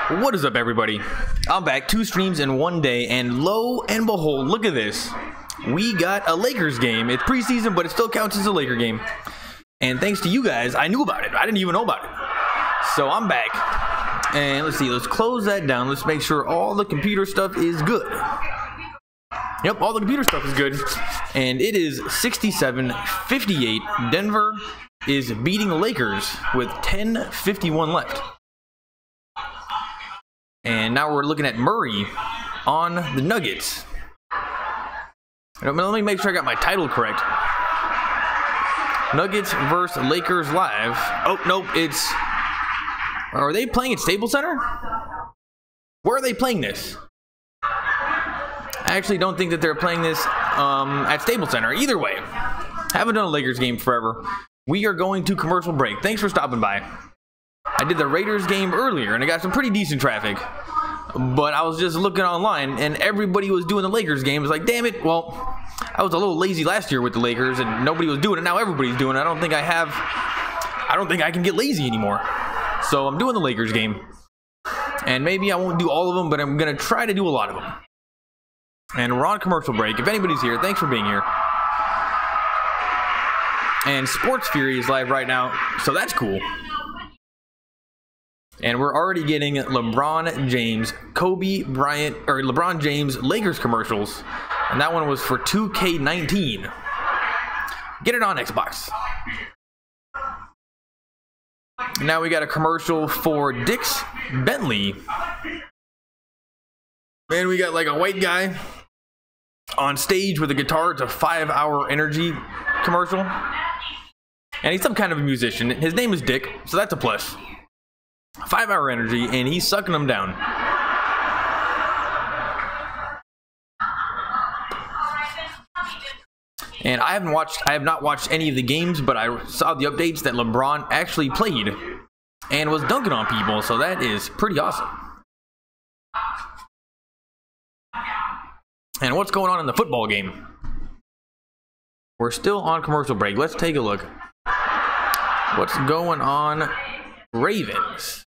What is up, everybody? I'm back, 2 streams in 1 day, and lo and behold, look at this. We got a Lakers game. It's preseason, but it still counts as a Laker game. And thanks to you guys, I knew about it. I didn't even know about it. So I'm back. And let's see, let's close that down. Let's make sure all the computer stuff is good. Yep, all the computer stuff is good. And it is 67-58. Denver is beating the Lakers with 10:51 left. And now we're looking at Murray on the Nuggets. Let me make sure I got my title correct. Nuggets versus Lakers live. Oh, nope, it's... Are they playing at Staples Center? Where are they playing this? I actually don't think that they're playing this at Staples Center. Either way, haven't done a Lakers game forever. We are going to commercial break. Thanks for stopping by. I did the Raiders game earlier, and I got some pretty decent traffic. But I was just looking online, and everybody was doing the Lakers game. It's like, damn it, well, I was a little lazy last year with the Lakers, and nobody was doing it. Now everybody's doing it. I don't think I can get lazy anymore. So I'm doing the Lakers game. And maybe I won't do all of them, but I'm going to try to do a lot of them. And we're on commercial break. If anybody's here, thanks for being here. And Sports Fury is live right now, so that's cool. And we're already getting LeBron James, Kobe Bryant, or LeBron James Lakers commercials. And that one was for 2K19. Get it on Xbox. Now we got a commercial for Dix Bentley. Man, we got like a white guy on stage with a guitar. It's a 5-hour energy commercial. And he's some kind of a musician. His name is Dick, so that's a plus. 5-hour energy, and he's sucking them down. And I have not watched any of the games, but I saw the updates that LeBron actually played and was dunking on people, so that is pretty awesome. And what's going on in the football game? We're still on commercial break. Let's take a look. What's going on? Ravens.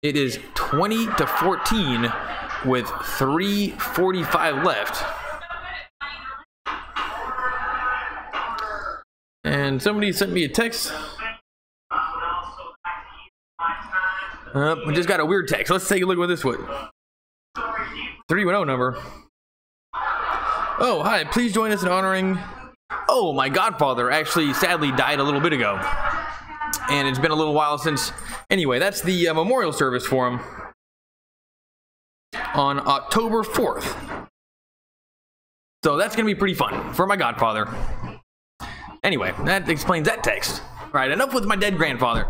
It is 20-14 with 3:45 left. And somebody sent me a text. We just got a weird text. Let's take a look at this one. 310 number. Oh, hi. Please join us in honoring... Oh, my godfather actually sadly died a little bit ago. And it's been a little while since... Anyway, that's the memorial service for him. On October 4th. So that's going to be pretty fun for my godfather. Anyway, that explains that text. Alright, enough with my dead grandfather.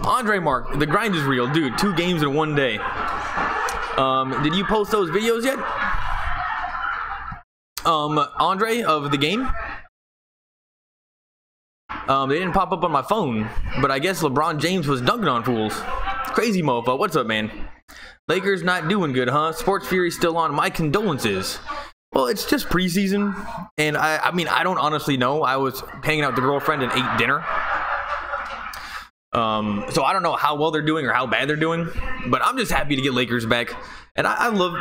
Andre Mark, the grind is real. Dude, 2 games in 1 day. Did you post those videos yet? Andre, of the game? They didn't pop up on my phone, but I guess LeBron James was dunking on fools. Crazy mofo. What's up, man? Lakers not doing good, huh? Sports Fury still on. My condolences. Well, it's just preseason, and I mean, I don't honestly know. I was hanging out with the girlfriend and ate dinner. So I don't know how well they're doing or how bad they're doing, but I'm just happy to get Lakers back. And I love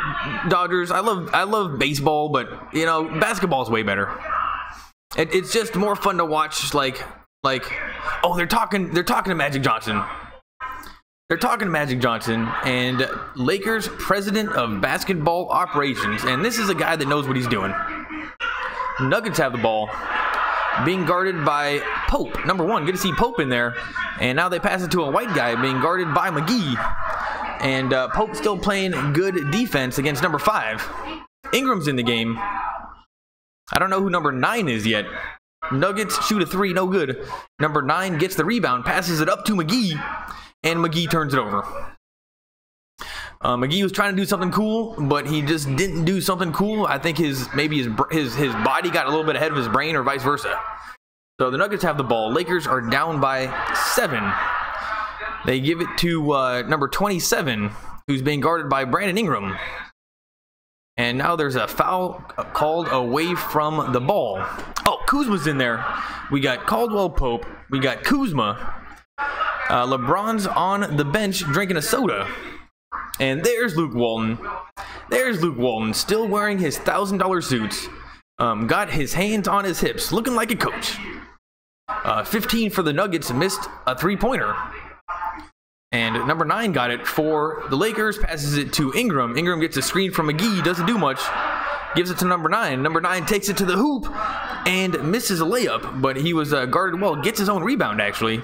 Dodgers. I love baseball, but you know, basketball is way better. It's just more fun to watch. Like, oh, they're talking to Magic Johnson. They're talking to Magic Johnson and Lakers president of basketball operations, and this is a guy that knows what he's doing. Nuggets have the ball, being guarded by Pope. Number 1, good to see Pope in there. And now they pass it to a white guy being guarded by McGee. And Pope still playing good defense against number 5. Ingram's in the game. I don't know who number 9 is yet. Nuggets shoot a 3, no good. Number 9 gets the rebound, passes it up to McGee, and McGee turns it over. McGee was trying to do something cool, but he just didn't do something cool. I think his body got a little bit ahead of his brain, or vice versa. So the Nuggets have the ball. Lakers are down by 7. They give it to number 27, who's being guarded by Brandon Ingram. And now there's a foul called away from the ball. Oh, Kuzma's in there. We got Caldwell Pope. We got Kuzma. LeBron's on the bench drinking a soda. And there's Luke Walton. There's Luke Walton, still wearing his $1,000 suits. Got his hands on his hips, looking like a coach. 15 for the Nuggets, missed a three-pointer. And number 9 got it for the Lakers, passes it to Ingram. Ingram gets a screen from McGee, doesn't do much. Gives it to number 9. Number 9 takes it to the hoop and misses a layup, but he was guarded well. Gets his own rebound, actually.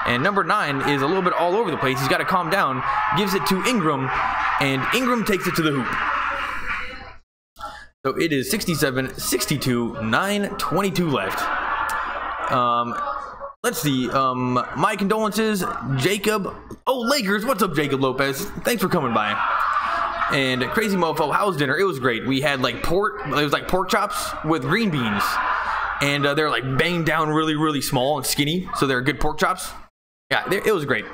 And number 9 is a little bit all over the place. He's got to calm down. Gives it to Ingram, and Ingram takes it to the hoop. So it is 67-62, 9:22 left. Let's see. My condolences, Jacob. Oh, Lakers. What's up, Jacob Lopez? Thanks for coming by. And Crazy Mofo, how was dinner? It was great. We had like pork. It was like pork chops with green beans, and they're like banged down really, really small and skinny. So they're good pork chops. Yeah, it was great.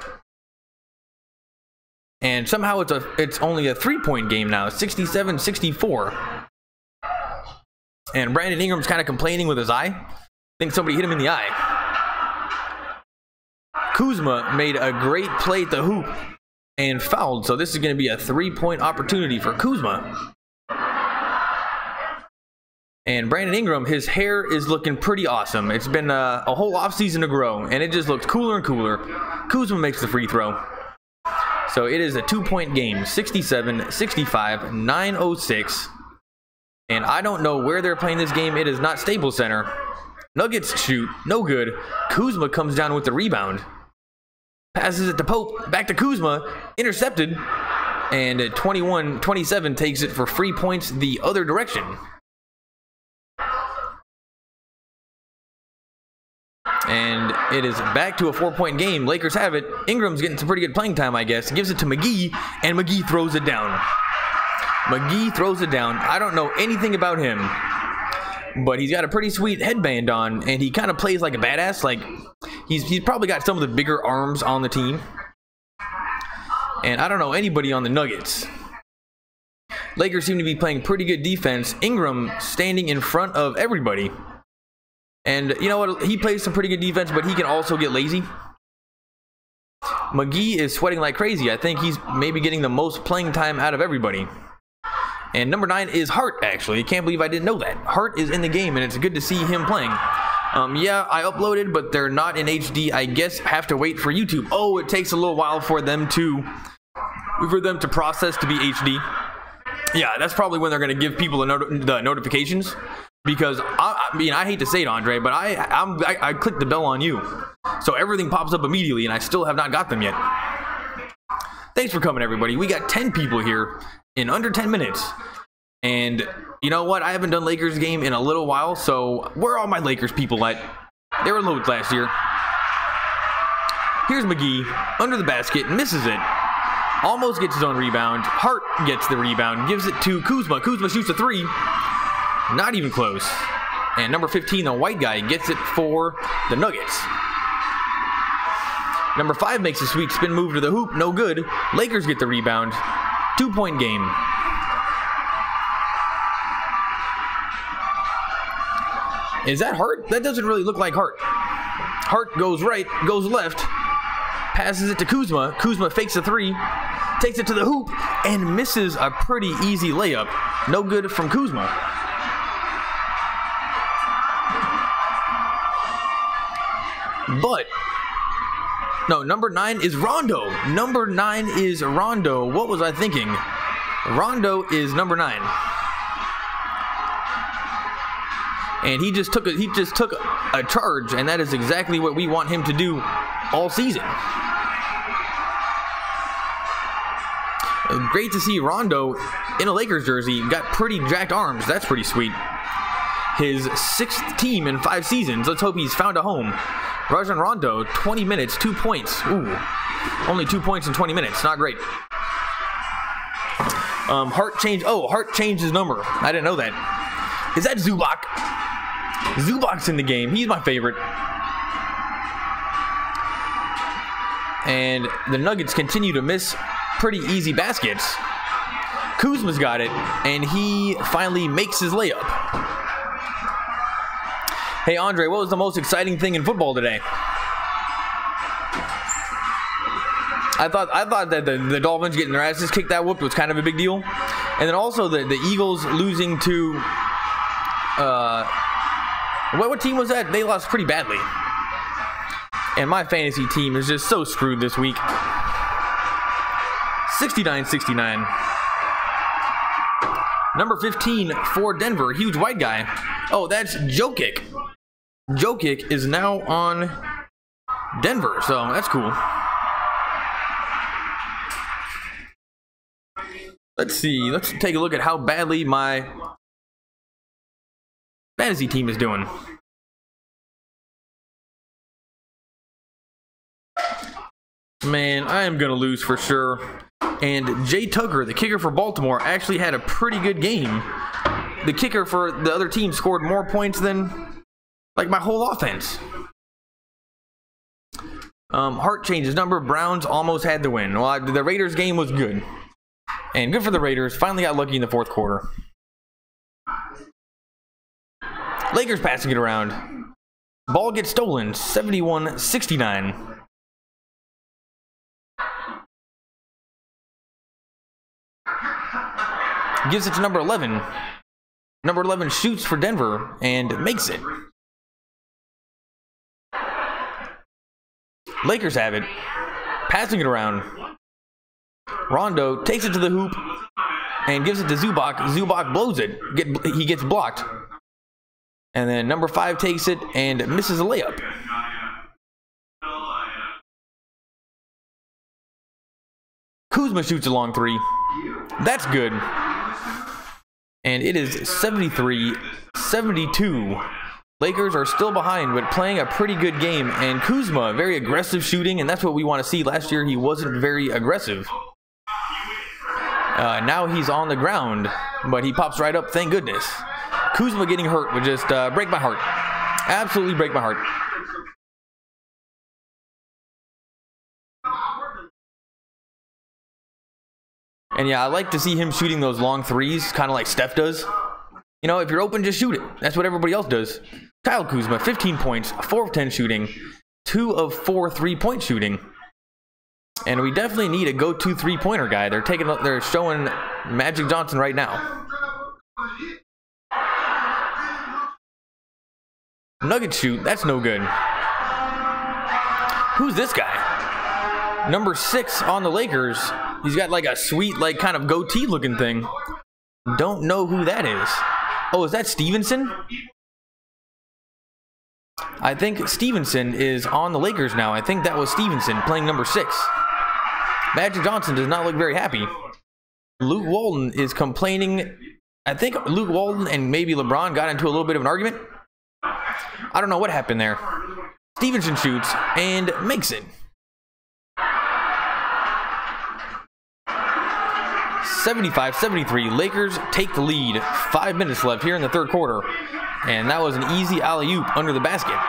And somehow it's only a 3-point game now, 67-64. And Brandon Ingram's kind of complaining with his eye. I think somebody hit him in the eye. Kuzma made a great play at the hoop and fouled, so this is going to be a 3-point opportunity for Kuzma. And Brandon Ingram, his hair is looking pretty awesome. It's been a whole offseason to grow, and it just looks cooler and cooler. Kuzma makes the free throw. So it is a 2-point game, 67-65, 9:06. And I don't know where they're playing this game. It is not Staples Center. Nuggets shoot, no good. Kuzma comes down with the rebound. Passes it to Pope, back to Kuzma, intercepted. And at 21-27 takes it for free points the other direction. And it is back to a 4-point game. Lakers have it. Ingram's getting some pretty good playing time, I guess. Gives it to McGee, and McGee throws it down. McGee throws it down. I don't know anything about him, but he's got a pretty sweet headband on, and he kind of plays like a badass. Like, he's probably got some of the bigger arms on the team. And I don't know anybody on the Nuggets. Lakers seem to be playing pretty good defense. Ingram standing in front of everybody. And you know what? He plays some pretty good defense, but he can also get lazy. McGee is sweating like crazy. I think he's maybe getting the most playing time out of everybody. And number 9 is Hart, actually. I can't believe I didn't know that. Hart is in the game, and it's good to see him playing. Yeah, I uploaded, but they're not in HD. I guess have to wait for YouTube. Oh, it takes a little while for them to process to be HD. Yeah, that's probably when they're going to give people the notifications. Because, I mean, I hate to say it, Andre, but I clicked the bell on you. So everything pops up immediately, and I still have not got them yet. Thanks for coming, everybody. We got 10 people here in under 10 minutes. And you know what? I haven't done Lakers game in a little while, so where are all my Lakers people at? They were low last year. Here's McGee, under the basket, misses it. Almost gets his own rebound. Hart gets the rebound, gives it to Kuzma. Kuzma shoots a 3. Not even close. And number 15, the white guy, gets it for the Nuggets. Number 5 makes a sweet spin move to the hoop. No good. Lakers get the rebound. 2-point game. Is that Hart? That doesn't really look like Hart. Hart goes right, goes left. Passes it to Kuzma. Kuzma fakes a 3. Takes it to the hoop and misses a pretty easy layup. No good from Kuzma. But, no, number 9 is Rondo. Number 9 is Rondo. What was I thinking? Rondo is number 9. And he just took a charge, and that is exactly what we want him to do all season. Great to see Rondo in a Lakers jersey. Got pretty jacked arms. That's pretty sweet. His 6th team in 5 seasons. Let's hope he's found a home. Rajon Rondo, 20 minutes, 2 points. Ooh, only 2 points in 20 minutes. Not great. Hart changed his number. I didn't know that. Is that Zubac? Zubac's in the game. He's my favorite. And the Nuggets continue to miss pretty easy baskets. Kuzma's got it, and he finally makes his layup. Hey, Andre, what was the most exciting thing in football today? I thought that the Dolphins getting their asses kicked that whooped was kind of a big deal. And then also the Eagles losing to what team was that? They lost pretty badly. And my fantasy team is just so screwed this week. 69-69. Number 15 for Denver, huge white guy. Oh, that's Jokic. Jokic is now on Denver, so that's cool. Let's see. Let's take a look at how badly my fantasy team is doing. Man, I am going to lose for sure. And Jay Tucker, the kicker for Baltimore, actually had a pretty good game. The kicker for the other team scored more points than, like, my whole offense. Hart changed his number. Browns almost had the win. Well, the Raiders game was good. And good for the Raiders. Finally got lucky in the fourth quarter. Lakers passing it around. Ball gets stolen. 71-69. Gives it to number 11. Number 11 shoots for Denver and makes it. Lakers have it. Passing it around. Rondo takes it to the hoop and gives it to Zubac. Zubac blows it. He gets blocked. And then number 5 takes it and misses a layup. Kuzma shoots a long 3. That's good. And it is 73-72. Lakers are still behind, but playing a pretty good game. And Kuzma, very aggressive shooting, and that's what we want to see. Last year, he wasn't very aggressive. Now he's on the ground, but he pops right up, thank goodness. Kuzma getting hurt would just break my heart. Absolutely break my heart. And yeah, I like to see him shooting those long threes, kind of like Steph does. You know, if you're open, just shoot it. That's what everybody else does. Kyle Kuzma, 15 points, 4 of 10 shooting, 2 of 4 3-point shooting. And we definitely need a go-to three-pointer guy. They're showing Magic Johnson right now. Nugget shoot, that's no good. Who's this guy? Number 6 on the Lakers. He's got like a sweet, like kind of goatee looking thing. Don't know who that is. Oh, is that Stevenson? I think Stevenson is on the Lakers now. I think that was Stevenson playing number 6. Magic Johnson does not look very happy. Luke Walton is complaining. I think Luke Walton and maybe LeBron got into a little bit of an argument. I don't know what happened there. Stevenson shoots and makes it. 75-73. Lakers take the lead. 5 minutes left here in the third quarter. And that was an easy alley-oop under the basket.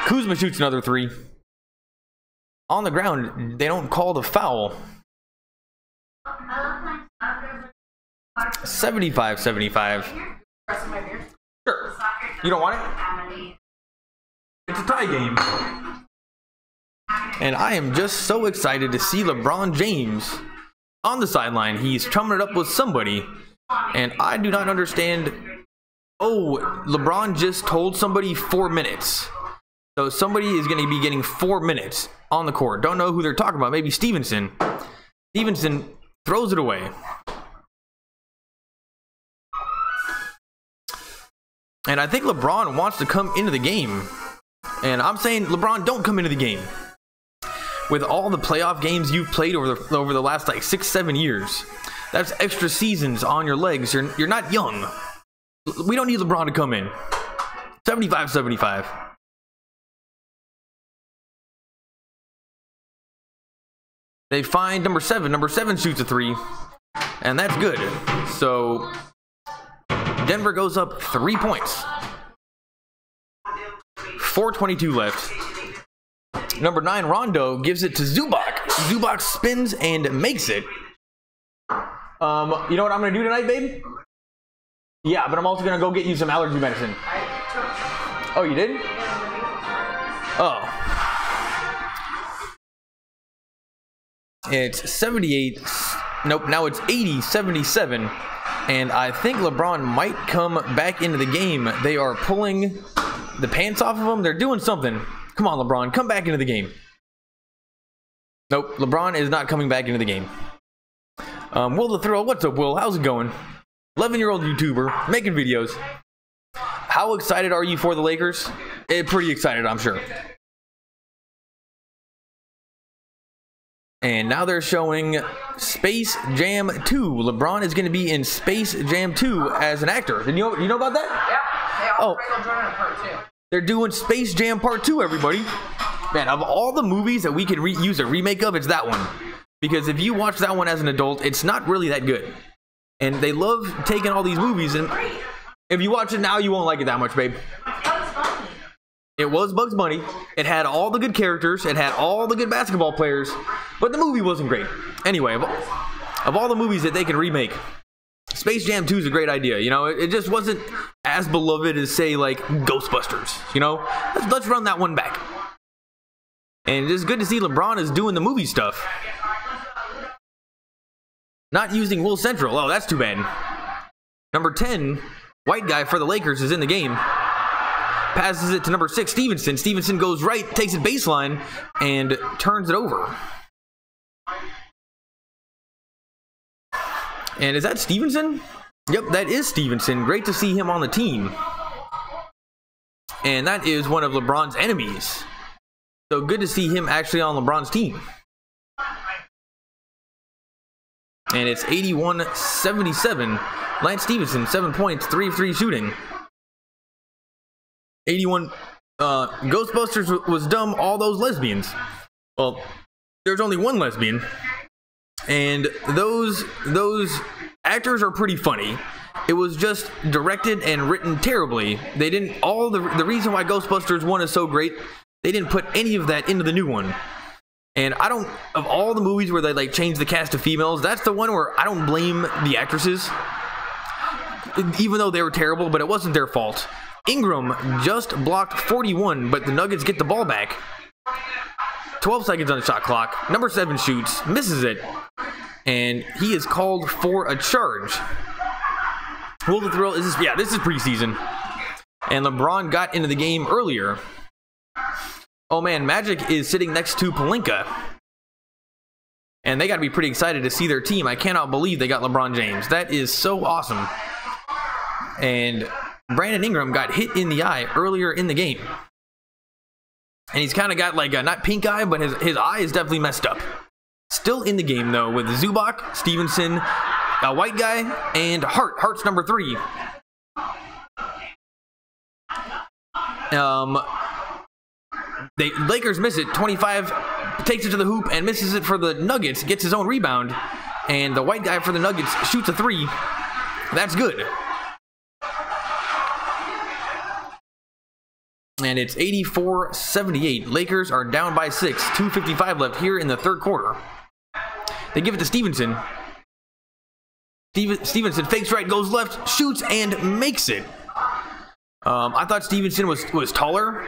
Kuzma shoots another 3. On the ground, they don't call the foul. 75-75. Sure. You don't want it? It's a tie game. And I am just so excited to see LeBron James on the sideline. He's chumming it up with somebody. And I do not understand. Oh, LeBron just told somebody 4 minutes. So somebody is going to be getting 4 minutes on the court. Don't know who they're talking about. Maybe Stevenson. Stevenson throws it away. And I think LeBron wants to come into the game. And I'm saying, LeBron, don't come into the game. With all the playoff games you've played over the last like 6-7 years, that's extra seasons on your legs. You're not young. We don't need LeBron to come in. 75-75. They find number 7. Number 7 shoots a 3. And that's good. So Denver goes up 3 points. 4:22 left. Number 9, Rondo, gives it to Zubac. Zubac spins and makes it. You know what I'm going to do tonight, babe? Yeah, but I'm also gonna go get you some allergy medicine. Oh, you did? Oh. It's 78. Nope, now it's 80-77. And I think LeBron might come back into the game. They are pulling the pants off of him. They're doing something. Come on, LeBron, come back into the game. Nope, LeBron is not coming back into the game. Will the Thrill, what's up, Will? How's it going? 11-year-old YouTuber, making videos. How excited are you for the Lakers? Pretty excited, I'm sure. And now they're showing Space Jam 2. LeBron is going to be in Space Jam 2 as an actor. Did you know about that? Yeah. They're doing Space Jam Part 2, everybody. Man, of all the movies that we could use a remake of, it's that one. Because if you watch that one as an adult, it's not really that good. And they love taking all these movies, and if you watch it now, you won't like it that much, babe. It was Bugs Bunny. It had all the good characters. It had all the good basketball players. But the movie wasn't great. Anyway, of all the movies that they can remake, Space Jam 2 is a great idea. You know, it just wasn't as beloved as, say, like, Ghostbusters. You know, let's run that one back. And it's good to see LeBron is doing the movie stuff. Not using Will Central. Oh, that's too bad. Number 10, white guy for the Lakers, is in the game. Passes it to number 6, Stevenson. Stevenson goes right, takes it baseline, and turns it over. And is that Stevenson? Yep, that is Stevenson. Great to see him on the team. And that is one of LeBron's enemies. So good to see him actually on LeBron's team. And it's 81-77. Lance Stevenson, 7 points, 3 of 3 shooting. 81. Ghostbusters was dumb. All those lesbians. Well, there's only one lesbian, and those actors are pretty funny. It was just directed and written terribly. They didn't. All the reason why Ghostbusters 1 is so great, they didn't put any of that into the new one. And I don't, of all the movies where they like change the cast of females, that's the one where I don't blame the actresses, even though they were terrible, but it wasn't their fault. Ingram just blocked 41, but the Nuggets get the ball back. 12 seconds on the shot clock. Number 7 shoots, misses it, and he is called for a charge. Will the Thrill, this is preseason, and LeBron got into the game earlier. Oh man, Magic is sitting next to Pelinka, and they got to be pretty excited to see their team. I cannot believe they got LeBron James. That is so awesome. And Brandon Ingram got hit in the eye earlier in the game, and he's kind of got like a, not pink eye, but his eye is definitely messed up. Still in the game though, with Zubac, Stevenson, a white guy, and Hart's number 3. Lakers miss it. 25 takes it to the hoop and misses it for the Nuggets. Gets his own rebound, and the white guy for the Nuggets shoots a 3. That's good. And it's 84-78. Lakers are down by 6. 2:55 left here in the third quarter. They give it to Stevenson. Stevenson fakes right, goes left, shoots, and makes it. I thought Stevenson was taller.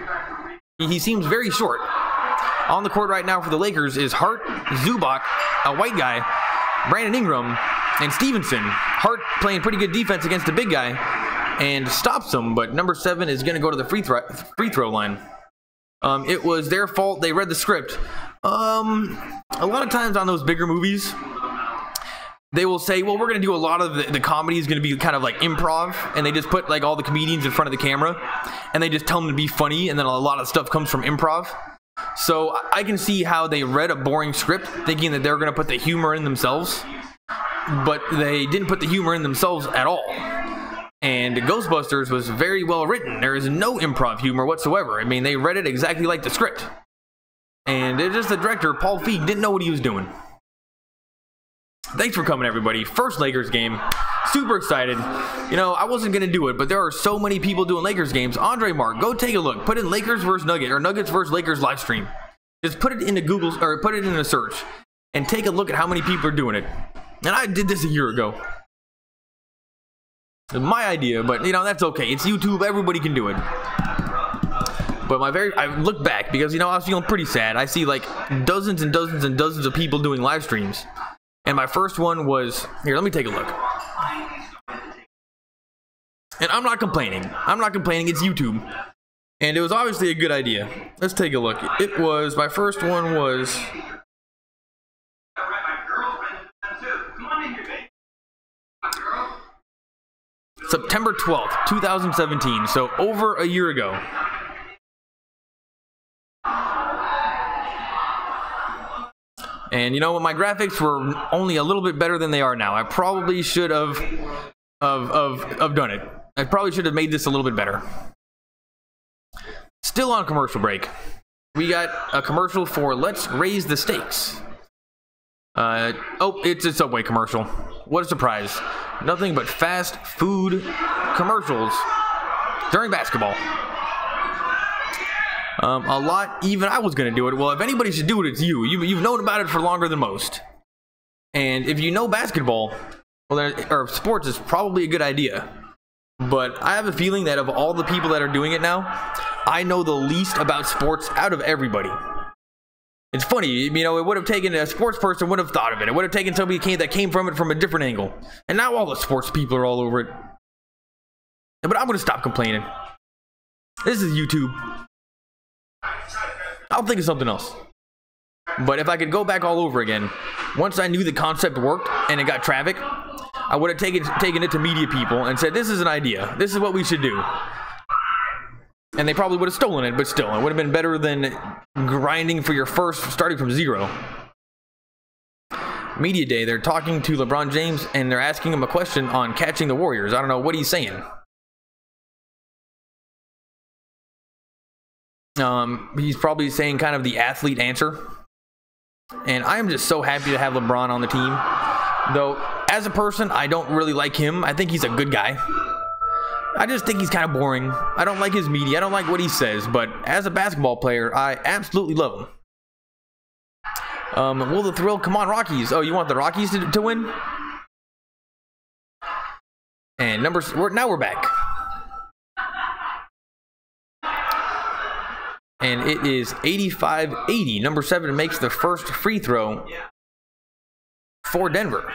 He seems very short. On the court right now for the Lakers is Hart, Zubac, a white guy, Brandon Ingram, and Stevenson. Hart playing pretty good defense against the big guy and stops him, but number 7 is going to go to the free throw line. It was their fault. They read the script. A lot of times on those bigger movies, they will say, well, we're going to do a lot of the comedy is going to be kind of like improv, and they just put like all the comedians in front of the camera, and they just tell them to be funny, and then a lot of stuff comes from improv. So I can see how they read a boring script thinking that they're going to put the humor in themselves, but they didn't put the humor in themselves at all. And Ghostbusters was very well written. There is no improv humor whatsoever. I mean, they read it exactly like the script. And it's just the director, Paul Feig, didn't know what he was doing. Thanks for coming, everybody. First Lakers game. Super excited. You know, I wasn't going to do it, but there are so many people doing Lakers games. Andre Mark, go take a look. Put in Lakers versus Nuggets, or Nuggets versus Lakers live stream. Just put it into Google, or put it in a search, and take a look at how many people are doing it. And I did this a year ago. My idea, but you know, that's okay. It's YouTube, everybody can do it. But I look back because, you know, I was feeling pretty sad. I see like dozens and dozens and dozens of people doing live streams. And my first one was, here, let me take a look. And I'm not complaining. I'm not complaining, it's YouTube. And it was obviously a good idea. Let's take a look. It was, my first one was... September 12th, 2017, so over a year ago. And you know what, my graphics were only a little bit better than they are now. I probably should have done it. I probably should have made this a little bit better. Still on commercial break. We got a commercial for Let's Raise the Stakes. Oh, it's a Subway commercial. What a surprise. Nothing but fast food commercials during basketball. A lot, even I was going to do it. Well, if anybody should do it, it's you. You've known about it for longer than most. And if you know basketball, well, or sports is probably a good idea. But I have a feeling that of all the people that are doing it now, I know the least about sports out of everybody. It's funny, you know, it would have taken a sports person would have thought of it. It would have taken somebody that came from it from a different angle. And now all the sports people are all over it. But I'm going to stop complaining. This is YouTube. I'll think of something else. But if I could go back all over again, once I knew the concept worked and it got traffic, I would have taken it to media people and said, this is an idea. This is what we should do. And they probably would have stolen it, but still, it would have been better than grinding for your first, starting from zero. Media day, they're talking to LeBron James, and they're asking him a question on catching the Warriors. I don't know what he's saying. He's probably saying kind of the athlete answer. And I am just so happy to have LeBron on the team. Though, as a person, I don't really like him. I think he's a good guy. I just think he's kind of boring. I don't like his media. I don't like what he says. But as a basketball player, I absolutely love him. Will the thrill? Come on, Rockies. Oh, you want the Rockies to win? And now we're back. And it is 85-80. Number 7 makes the first free throw for Denver.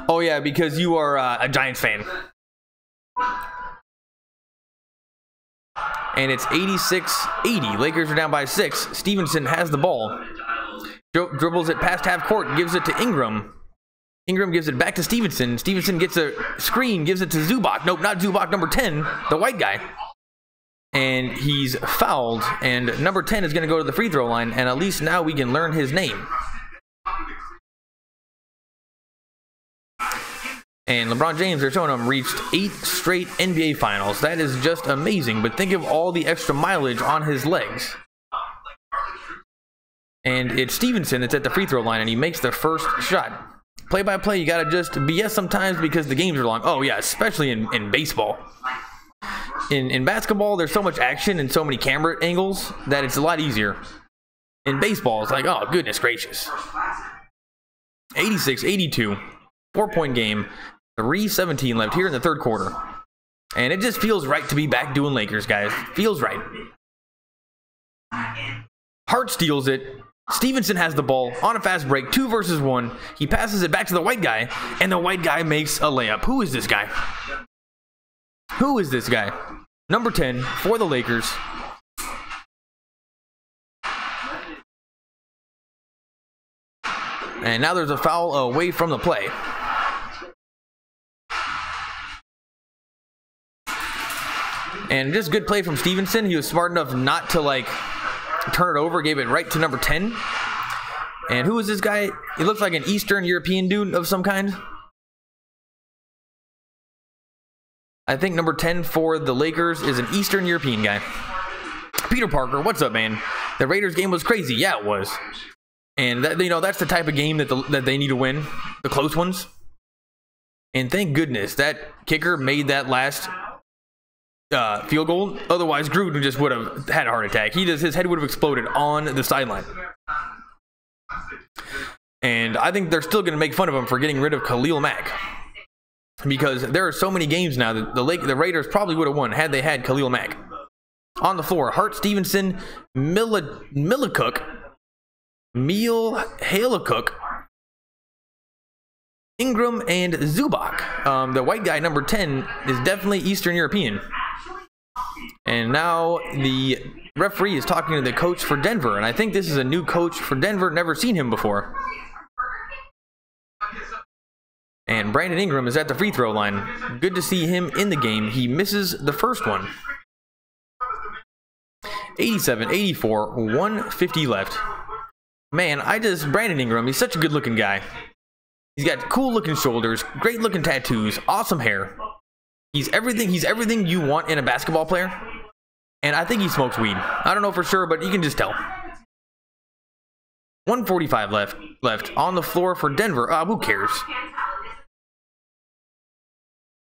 Oh yeah, because you are a Giants fan. And it's 86-80. Lakers are down by 6. Stevenson has the ball. Dribbles it past half court, gives it to Ingram. Ingram gives it back to Stevenson. Stevenson gets a screen, gives it to Zubac. Nope, not Zubac, number 10, the white guy. And he's fouled. And number 10 is going to go to the free throw line. And at least now we can learn his name. And LeBron James, they're showing him, reached 8 straight NBA finals. That is just amazing. But think of all the extra mileage on his legs. And it's Stevenson that's at the free throw line, and he makes the first shot. Play-by-play, you gotta just BS sometimes because the games are long. Oh yeah, especially in baseball. In basketball, there's so much action and so many camera angles that it's a lot easier. In baseball, it's like, oh, goodness gracious. 86-82. 4-point game. 3:17 left here in the third quarter. And it just feels right to be back doing Lakers, guys. Feels right. Hart steals it. Stevenson has the ball on a fast break. 2 versus 1. He passes it back to the white guy, and the white guy makes a layup. Who is this guy? Who is this guy? Number 10 for the Lakers. And now there's a foul away from the play. And just good play from Stevenson. He was smart enough not to like turn it over, gave it right to number 10. And who is this guy? He looks like an Eastern European dude of some kind. I think number 10 for the Lakers is an Eastern European guy. Peter Parker, what's up, man? The Raiders game was crazy. Yeah, it was. And that, you know, that's the type of game that they need to win, the close ones. And thank goodness that kicker made that last field goal. Otherwise, Gruden just would have had a heart attack. His head would have exploded on the sideline. And I think they're still going to make fun of him for getting rid of Khalil Mack. Because there are so many games now that the Raiders probably would have won had they had Khalil Mack. On the floor, Hart, Stevenson, Millicook, Halakuk, Ingram, and Zubac. The white guy, number 10, is definitely Eastern European. And now the referee is talking to the coach for Denver. And I think this is a new coach for Denver. Never seen him before. And Brandon Ingram is at the free throw line. Good to see him in the game. He misses the first one. 87, 84, 150 left. Man, Brandon Ingram, he's such a good looking guy. He's got cool looking shoulders, great looking tattoos, awesome hair. He's everything you want in a basketball player. And I think he smokes weed. I don't know for sure, but you can just tell. 145 left on the floor for Denver. Who cares?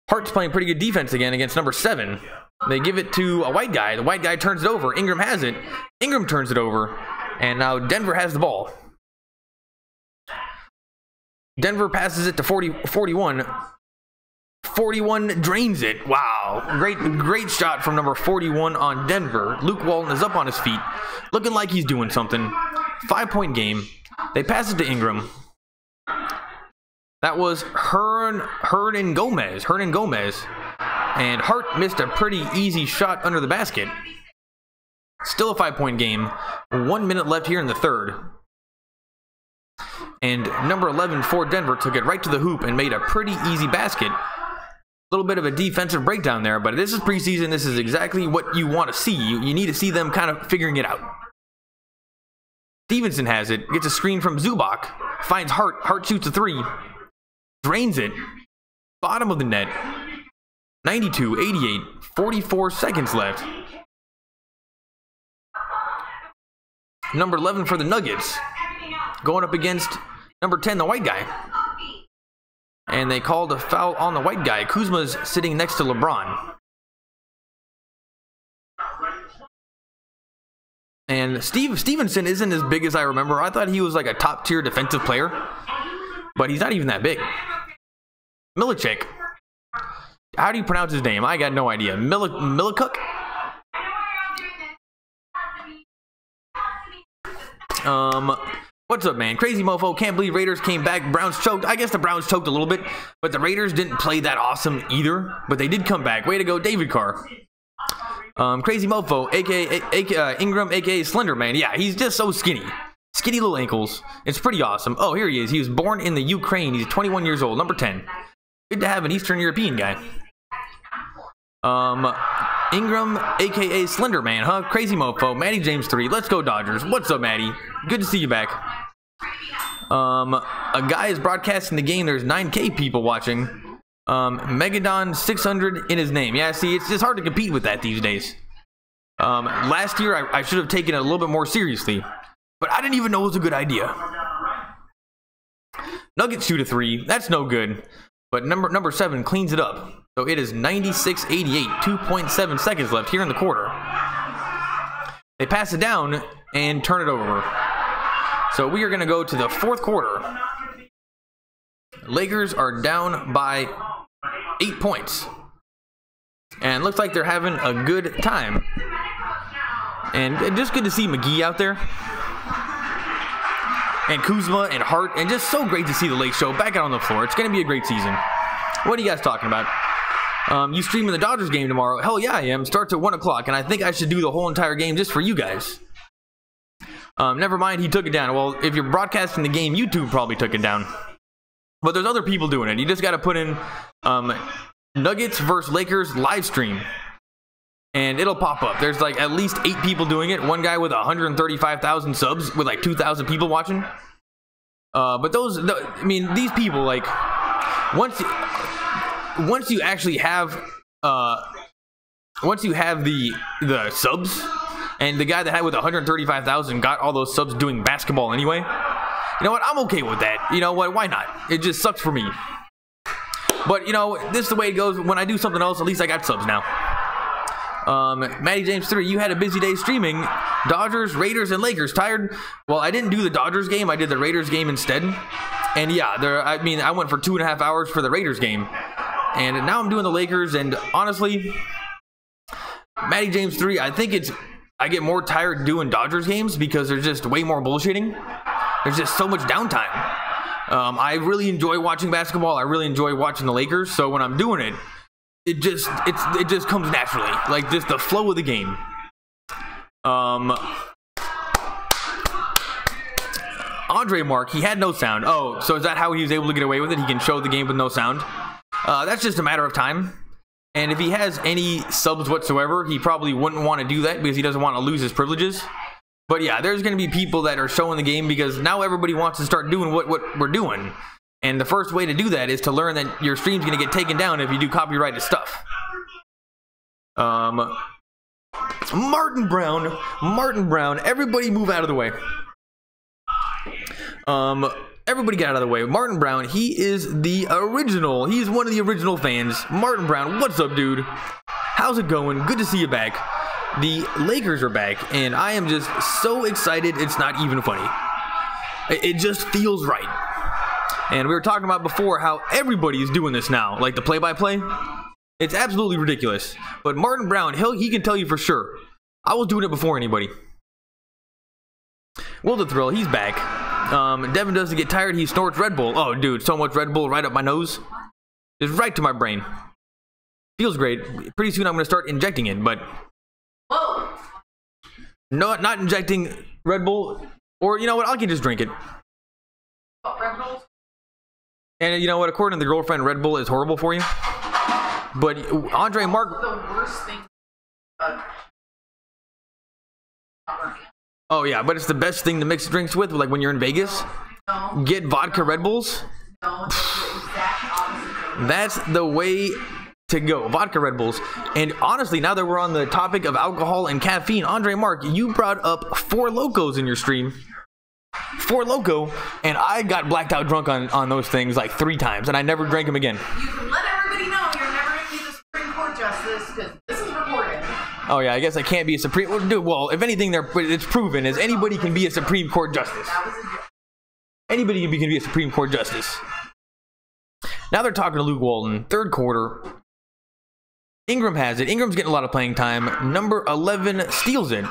Hart's playing pretty good defense again against number 7. They give it to a white guy. The white guy turns it over. Ingram has it. Ingram turns it over. And now Denver has the ball. Denver passes it to 41. 41 drains it. Wow. Great shot from number 41 on Denver. Luke Walton is up on his feet, looking like he's doing something. 5-point game. They pass it to Ingram. That was Hernan Gomez. And Hart missed a pretty easy shot under the basket. Still a 5-point game. 1 minute left here in the third. And number 11 for Denver took it right to the hoop and made a pretty easy basket. A little bit of a defensive breakdown there, but this is preseason. This is exactly what you want to see. You need to see them kind of figuring it out. Stevenson has it. Gets a screen from Zubac. Finds Hart. Hart shoots a 3. Drains it. Bottom of the net. 92, 88, 44 seconds left. Number 11 for the Nuggets. Going up against number 10, the white guy. And they called a foul on the white guy. Kuzma's sitting next to LeBron. And Stevenson isn't as big as I remember. I thought he was like a top-tier defensive player. But he's not even that big. Milichek. How do you pronounce his name? I got no idea. Millicook? What's up, man? Crazy mofo. Can't believe Raiders came back. Browns choked. I guess the Browns choked a little bit, but the Raiders didn't play that awesome either. But they did come back. Way to go, David Carr. Crazy mofo, aka Ingram, aka Slender Man. Yeah, he's just so skinny. Skinny little ankles. It's pretty awesome. Oh, here he is. He was born in the Ukraine. He's 21 years old. Number 10. Good to have an Eastern European guy. Ingram, aka Slender Man, huh? Crazy mofo. Matty James 3. Let's go Dodgers. What's up, Matty? Good to see you back. A guy is broadcasting the game. There's 9K people watching. Megadon 600 in his name. Yeah, see, it's just hard to compete with that these days. Last year, I should have taken it a little bit more seriously. But I didn't even know it was a good idea. Nuggets shoot a 3. That's no good. But number 7 cleans it up. So it is 96-88. 2.7 seconds left here in the quarter. They pass it down and turn it over. So we are going to go to the fourth quarter. Lakers are down by 8 points. And looks like they're having a good time. And just good to see McGee out there. And Kuzma and Hart. And just so great to see the Lake Show back out on the floor. It's going to be a great season. What are you guys talking about? You streaming the Dodgers game tomorrow? Hell yeah, I am. Starts at 1 o'clock. And I think I should do the whole entire game just for you guys. Never mind, he took it down. Well, if you're broadcasting the game, YouTube probably took it down. But there's other people doing it. You just got to put in Nuggets versus Lakers live stream. And it'll pop up. There's like at least 8 people doing it. One guy with 135,000 subs with like 2,000 people watching. But these people, like, once you actually have the subs, and the guy that had with 135,000 got all those subs doing basketball anyway. You know what? I'm okay with that. You know what? Why not? It just sucks for me. But, you know, this is the way it goes. When I do something else, at least I got subs now. Matty James 3, you had a busy day streaming. Dodgers, Raiders, and Lakers. Tired? Well, I didn't do the Dodgers game. I did the Raiders game instead. And yeah, I went for 2.5 hours for the Raiders game. And now I'm doing the Lakers. And honestly, Matty James 3, I get more tired doing Dodgers games because there's just way more bullshitting. There's just so much downtime. I really enjoy watching basketball. I really enjoy watching the Lakers. So when I'm doing it, it just comes naturally, like just the flow of the game. Andre Mark, he had no sound. Oh, so is that how he was able to get away with it? He can show the game with no sound. That's just a matter of time. And if he has any subs whatsoever, he probably wouldn't want to do that because he doesn't want to lose his privileges. But yeah, there's going to be people that are showing the game because now everybody wants to start doing what we're doing. And the first way to do that is to learn that your stream's going to get taken down if you do copyrighted stuff. Martin Brown, everybody move out of the way. Everybody get out of the way. Martin Brown, he is the original. He's one of the original fans. Martin Brown, what's up, dude? How's it going? Good to see you back. The Lakers are back, and I am just so excited it's not even funny. It just feels right. And we were talking about before how everybody is doing this now, like the play-by-play. It's absolutely ridiculous. But Martin Brown, he can tell you for sure. I was doing it before anybody. Will the Thrill, he's back. Devin doesn't get tired, he snorts Red Bull. Oh, dude, so much Red Bull right up my nose. Just right to my brain. Feels great. Pretty soon I'm going to start injecting it, but... Whoa! No, not injecting Red Bull. Or, you know what, I can just drink it. What, Red Bull? And you know what, according to the girlfriend, Red Bull is horrible for you. But Andre Mark... The worst thing... Oh yeah, but it's the best thing to mix drinks with, like when you're in Vegas. No. Get vodka Red Bulls. No, that's the exact opposite. That's the way to go. Vodka Red Bulls. And honestly, now that we're on the topic of alcohol and caffeine, Andre Mark, you brought up Four Locos in your stream. Four Loko, and I got blacked out drunk on those things like 3 times, and I never drank them again. You can let everybody know you're never going to be the Supreme Court justice because this is recorded. Oh yeah, I guess I can't be a Supreme... Well, if anything, it's proven is anybody can be a Supreme Court justice. That was a joke. Anybody can be a Supreme Court justice. Now they're talking to Luke Walton. 3rd quarter. Ingram has it. Ingram's getting a lot of playing time. Number 11 steals it.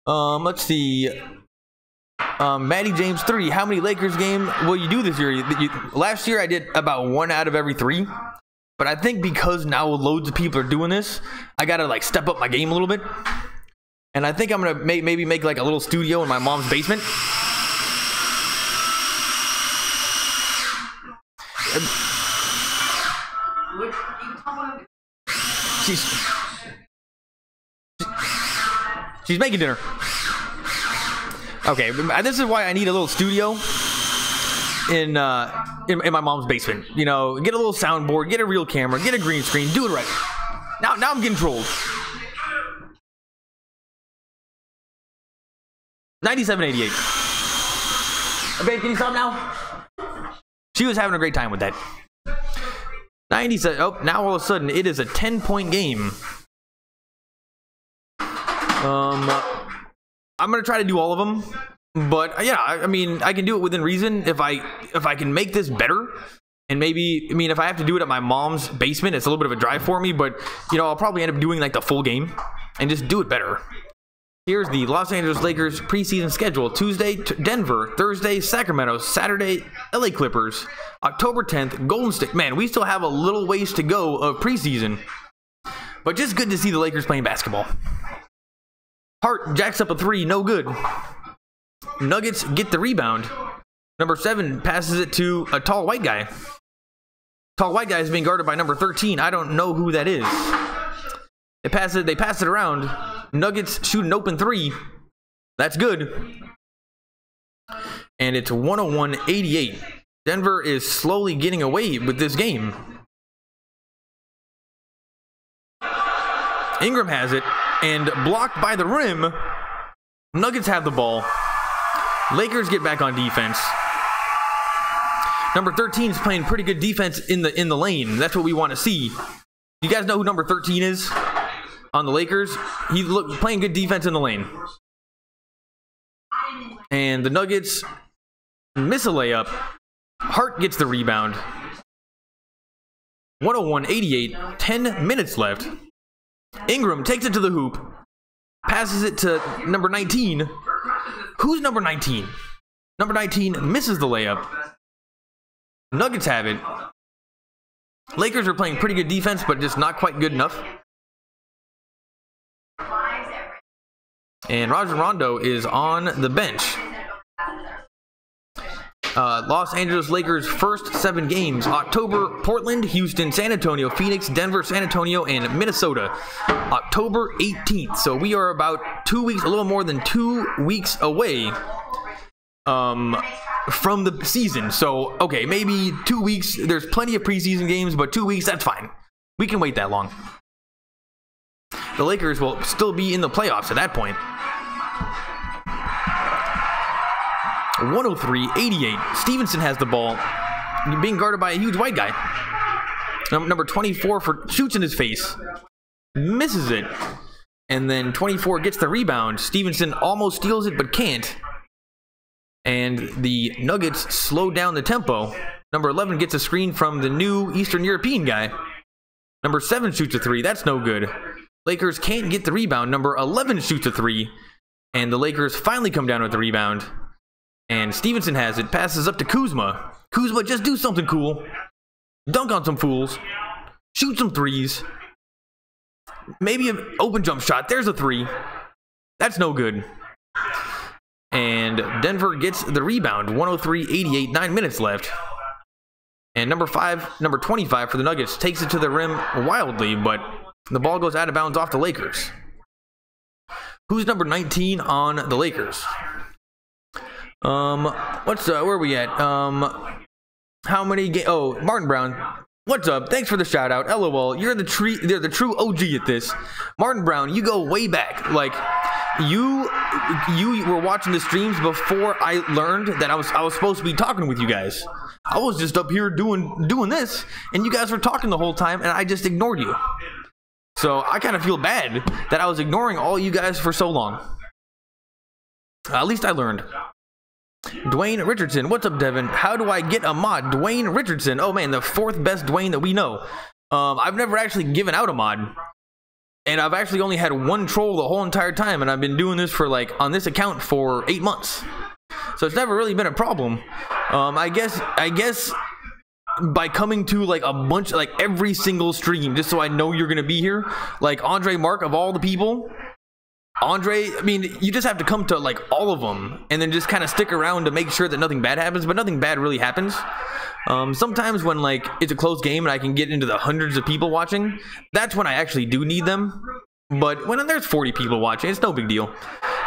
Let's see. Matty James 3, how many Lakers game will you do this year? Last year I did about 1 out of every 3. But I think because now loads of people are doing this, I gotta like step up my game a little bit. And I think I'm gonna maybe make like a little studio in my mom's basement. She's making dinner. Okay, this is why I need a little studio in my mom's basement. You know, get a little soundboard, get a real camera, get a green screen, do it right. Now I'm getting trolled. 97-88. Babe, can you stop now? She was having a great time with that. 97. Oh, now all of a sudden it is a 10-point game. I'm gonna try to do all of them, but yeah, I mean, I can do it within reason if I can make this better. And maybe, I mean, if I have to do it at my mom's basement, it's a little bit of a drive for me, but you know, I'll probably end up doing like the full game and just do it better. Here's the Los Angeles Lakers preseason schedule. Tuesday, Denver. Thursday, Sacramento. Saturday, LA Clippers. October 10th, Golden State. Man, we still have a little ways to go of preseason, but just good to see the Lakers playing basketball. Hart jacks up a 3, no good. Nuggets get the rebound. Number 7 passes it to a tall white guy. Tall white guy is being guarded by number 13. I don't know who that is. They pass it around. Nuggets shoot an open 3. That's good. And it's 101-88. Denver is slowly getting away with this game. Ingram has it. And blocked by the rim. Nuggets have the ball. Lakers get back on defense. Number 13 is playing pretty good defense in the lane. That's what we want to see. You guys know who number 13 is on the Lakers? He's playing good defense in the lane. And the Nuggets miss a layup. Hart gets the rebound. 101-88, 10 minutes left. Ingram takes it to the hoop, passes it to number 19. Who's number 19? Number 19 misses the layup. Nuggets have it. Lakers are playing pretty good defense, but just not quite good enough. And Rajon Rondo is on the bench. Los Angeles Lakers first 7 games: October, Portland, Houston, San Antonio, Phoenix, Denver, San Antonio, and Minnesota. October 18th. So we are about 2 weeks, a little more than 2 weeks away from the season. So, okay, maybe 2 weeks. There's plenty of preseason games, but 2 weeks, that's fine. We can wait that long. The Lakers will still be in the playoffs at that point. 103-88. Stevenson has the ball, being guarded by a huge white guy. Number 24 shoots in his face, misses it, and then 24 gets the rebound. Stevenson almost steals it, but can't. And the Nuggets slow down the tempo. Number 11 gets a screen from the new Eastern European guy. Number 7 shoots a 3. That's no good. Lakers can't get the rebound. Number 11 shoots a 3, and the Lakers finally come down with the rebound. And Stevenson has it, passes up to Kuzma. Kuzma, just do something cool. Dunk on some fools. Shoot some threes. Maybe an open jump shot. There's a 3. That's no good. And Denver gets the rebound. 103-88, 9 minutes left. And number 25 for the Nuggets takes it to the rim wildly, but the ball goes out of bounds off the Lakers. Who's number 19 on the Lakers? Where are we at? How many games? Oh, Martin Brown. What's up? Thanks for the shout out. LOL. You're the true OG at this. Martin Brown, you go way back. Like, you were watching the streams before I learned that I was supposed to be talking with you guys. I was just up here doing this, and you guys were talking the whole time, and I just ignored you. So I kind of feel bad that I was ignoring all you guys for so long. At least I learned. Dwayne Richardson, what's up, Devin? How do I get a mod? Dwayne Richardson, oh man, the 4th best Dwayne that we know. I've never actually given out a mod, and I've actually only had 1 troll the whole entire time, and I've been doing this for on this account for 8 months, so it's never really been a problem. I guess by coming to a bunch, every single stream, just so I know you're gonna be here, like Andre Mark of all the people. Andre, I mean, you just have to come to all of them and then just kind of stick around to make sure that nothing bad happens, but nothing bad really happens. Sometimes when it's a close game and I can get into the hundreds of people watching, that's when I actually do need them. But when there's 40 people watching, it's no big deal.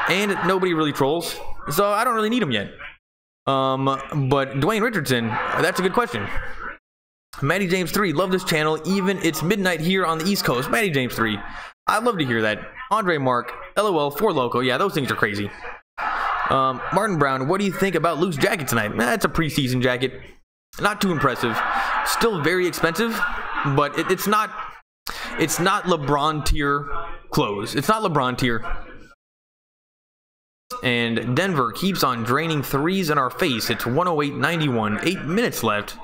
And nobody really trolls, so I don't really need them yet. But Dwayne Richardson, that's a good question. Matty James 3, love this channel, even it's midnight here on the East Coast. Matty James 3, I'd love to hear that. Andre Mark, LOL, 4 Loco, yeah, those things are crazy. Martin Brown, what do you think about Luke's jacket tonight? It's a preseason jacket, not too impressive. Still very expensive, but it's not LeBron tier clothes. It's not LeBron tier. And Denver keeps on draining threes in our face. It's 108-91, 8 minutes left.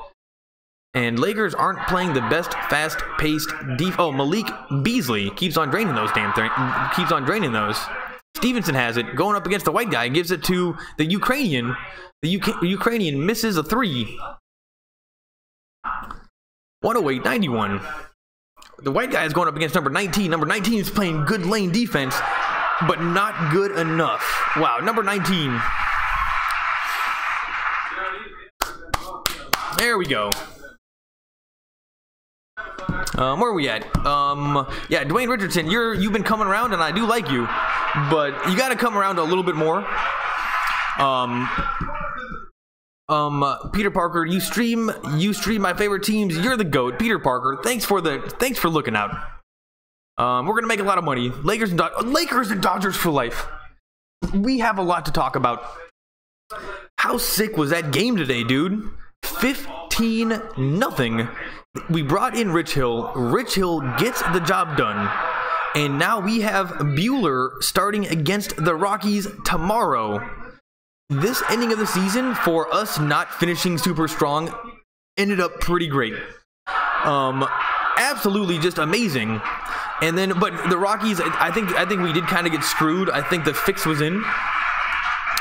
And Lakers aren't playing the best fast-paced Oh, Malik Beasley keeps on draining those keeps on draining those. Stevenson has it, going up against the white guy, gives it to the Ukrainian. The Ukrainian misses a 3. 108-91. The white guy is going up against number 19. Number 19 is playing good lane defense, but not good enough. Wow, number 19. There we go. Where are we at? Yeah, Dwayne Richardson, you've been coming around, and I do like you, but you got to come around a little bit more. Peter Parker, you stream my favorite teams. You're the GOAT, Peter Parker. Thanks for looking out. We're gonna make a lot of money. Lakers and Dodgers for life. We have a lot to talk about. How sick was that game today, dude? 15 13-0. We brought in Rich Hill. Rich Hill gets the job done. And now we have Bueller starting against the Rockies tomorrow. This ending of the season, for us not finishing super strong, ended up pretty great. Absolutely just amazing. And then, but the Rockies, I think we did kind of get screwed. I think the fix was in.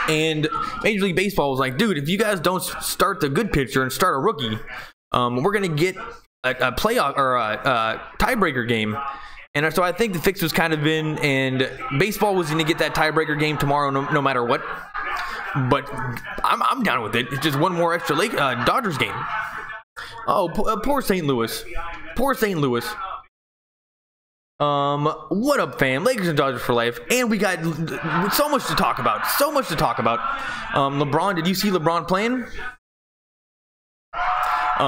And Major League Baseball was like, dude, if you guys don't start the good pitcher and start a rookie, we're going to get a playoff or a tiebreaker game. And so I think the fix was kind of in, and baseball was going to get that tiebreaker game tomorrow no matter what. But I'm down with it. It's just one more extra Dodgers game. Oh, poor St. Louis. Poor St. Louis. What up, fam? Lakers and Dodgers for life. And we got so much to talk about. So much to talk about. LeBron, did you see LeBron playing? He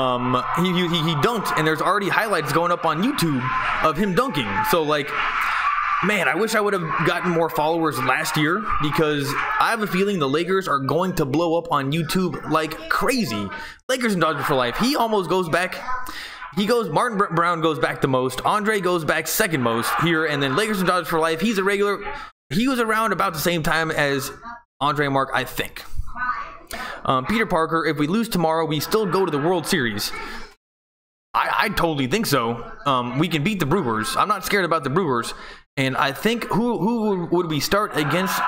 dunked, and there's already highlights going up on YouTube of him dunking. So, like, man, I wish I would have gotten more followers last year, because I have a feeling the Lakers are going to blow up on YouTube like crazy. Lakers and Dodgers for life. He almost goes back. Martin Brown goes back the most. Andre goes back second most here, and then Lakers and Dodgers for life. He's a regular. He was around about the same time as Andre Mark, I think. Peter Parker, if we lose tomorrow, we still go to the World Series. I totally think so. We can beat the Brewers. I'm not scared about the Brewers. And I think who would we start against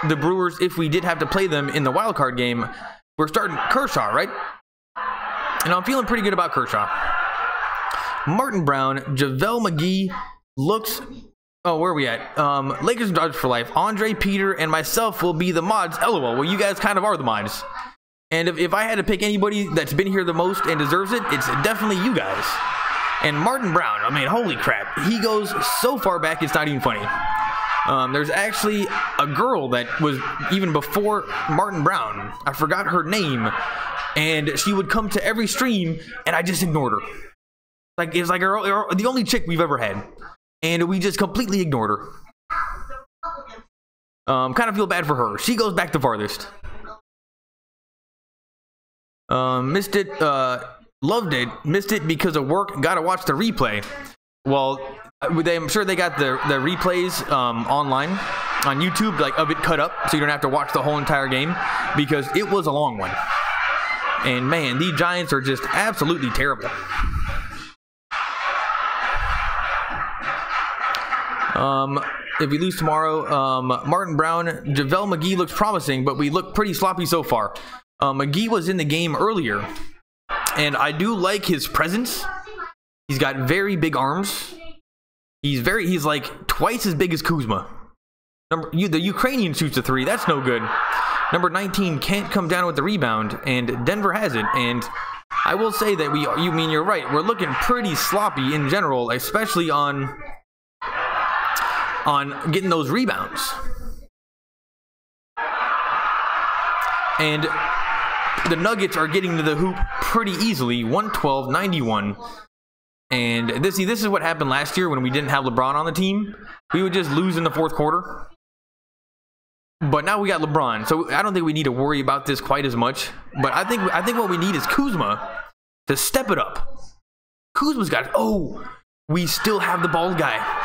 the Brewers if we did have to play them in the wild card game? We're starting Kershaw, right? And I'm feeling pretty good about Kershaw. Martin Brown, JaVale McGee looks... Oh, where are we at? Lakers and Dodgers for life. Andre, Peter, and myself will be the mods. LOL. Well, you guys kind of are the mods. And if I had to pick anybody that's been here the most and deserves it, it's definitely you guys. And Martin Brown, I mean, holy crap. He goes so far back, it's not even funny. There's actually a girl that was even before Martin Brown. I forgot her name. And she would come to every stream, and I just ignored her. Like, it was like the only chick we've ever had. And we just completely ignored her. Kind of feel bad for her. She goes back the farthest. Missed it. Loved it. Missed it because of work. Gotta watch the replay. Well, I'm sure they got the replays online on YouTube, like of it cut up, so you don't have to watch the whole entire game, because it was a long one. And man, these Giants are just absolutely terrible. If we lose tomorrow, Martin Brown, JaVale McGee looks promising, but we look pretty sloppy so far. McGee was in the game earlier, and I do like his presence. He's got very big arms. He's like twice as big as Kuzma. The Ukrainian shoots a three. That's no good. Number 19 can't come down with the rebound, and Denver has it. And I will say that you're right. We're looking pretty sloppy in general, especially on getting those rebounds. And the Nuggets are getting to the hoop pretty easily, 112-91. And this is what happened last year when we didn't have LeBron on the team. We would just lose in the fourth quarter. But now we got LeBron, so I don't think we need to worry about this quite as much. But I think what we need is Kuzma to step it up. Kuzma's got it. Oh, we still have the bald guy.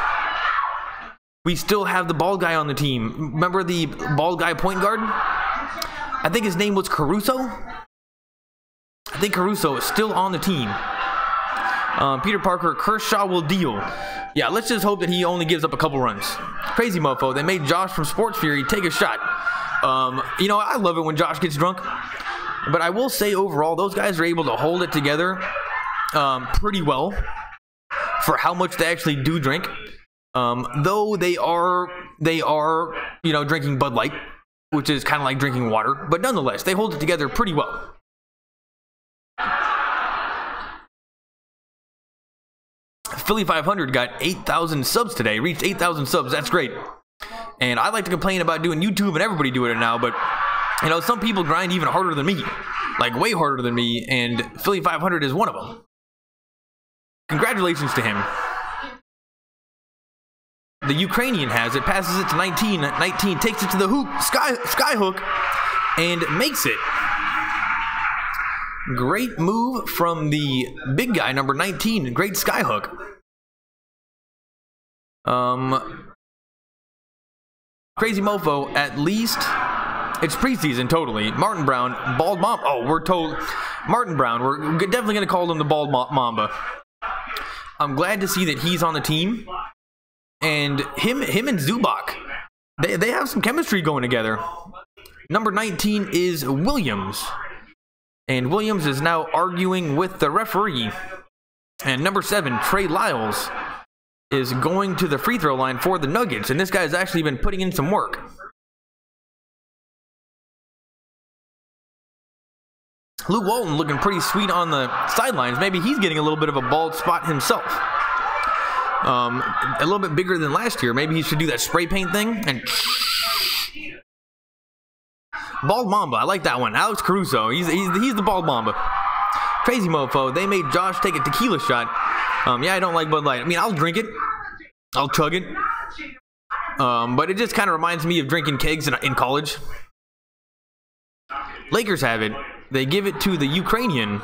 We still have the bald guy on the team. Remember the bald guy point guard? I think his name was Caruso. I think Caruso is still on the team. Peter Parker, Kershaw will deal. Yeah, let's just hope that he only gives up a couple runs. Crazy mofo. They made Josh from Sports Fury take a shot. You know, I love it when Josh gets drunk. But I will say overall, those guys are able to hold it together pretty well for how much they actually do drink. Though they are, you know, drinking Bud Light, which is kind of like drinking water. But nonetheless, they hold it together pretty well. Philly 500 got 8,000 subs today. Reached 8,000 subs. That's great. And I like to complain about doing YouTube and everybody doing it now, but you know, some people grind even harder than me, like way harder than me, and Philly 500 is one of them. Congratulations to him. The Ukrainian has it, passes it to 19. 19 takes it to the hoop, sky hook, and makes it. Great move from the big guy, number 19. Great skyhook. Crazy Mofo, at least it's preseason, totally. Martin Brown, Bald Mamba. Oh, we're told Martin Brown. We're definitely going to call him the Bald Mamba. I'm glad to see that he's on the team. And him and Zubac, they have some chemistry going together. Number 19 is Williams. And Williams is now arguing with the referee. And number 7, Trey Lyles, is going to the free throw line for the Nuggets. And this guy's actually been putting in some work. Luke Walton looking pretty sweet on the sidelines. Maybe he's getting a little bit of a bald spot himself. A little bit bigger than last year. Maybe he should do that spray paint thing and Bald Mamba. I like that one. Alex Caruso. He's the Bald Mamba. Crazy Mofo. They made Josh take a tequila shot. Yeah, I don't like Bud Light. I mean, I'll drink it. I'll chug it. But it just kind of reminds me of drinking kegs in college. Lakers have it. They give it to the Ukrainian.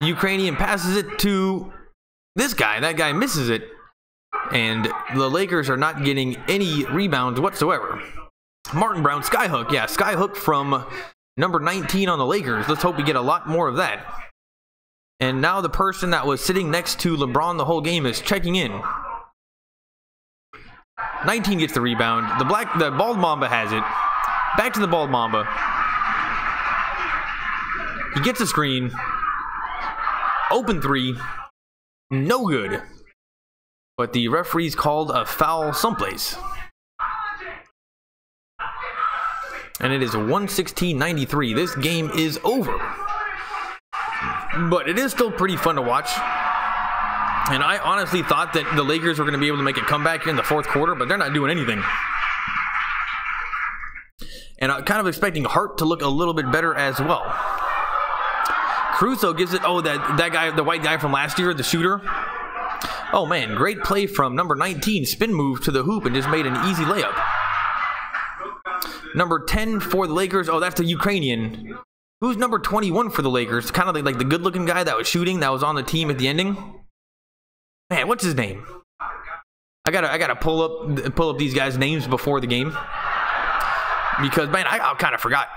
The Ukrainian passes it to this guy. That guy misses it. And the Lakers are not getting any rebounds whatsoever. Martin Brown, skyhook. Yeah, skyhook from number 19 on the Lakers. Let's hope we get a lot more of that. And now the person that was sitting next to LeBron the whole game is checking in. 19 gets the rebound. The Bald Mamba has it. Back to the Bald Mamba. He gets a screen. Open 3. No good. But the referee's called a foul someplace. And it is 116-93. This game is over. But it is still pretty fun to watch. And I honestly thought that the Lakers were going to be able to make a comeback in the fourth quarter, but they're not doing anything. And I'm kind of expecting Hart to look a little bit better as well. Caruso gives it, oh, that guy, the white guy from last year, the shooter. Oh man, great play from number 19, spin move to the hoop and just made an easy layup. Number 10 for the Lakers, oh, that's the Ukrainian. Who's number 21 for the Lakers? Kind of like the good-looking guy that was shooting, that was on the team at the ending. Man, what's his name? I gotta pull up these guys' names before the game, because man, I kind of forgot.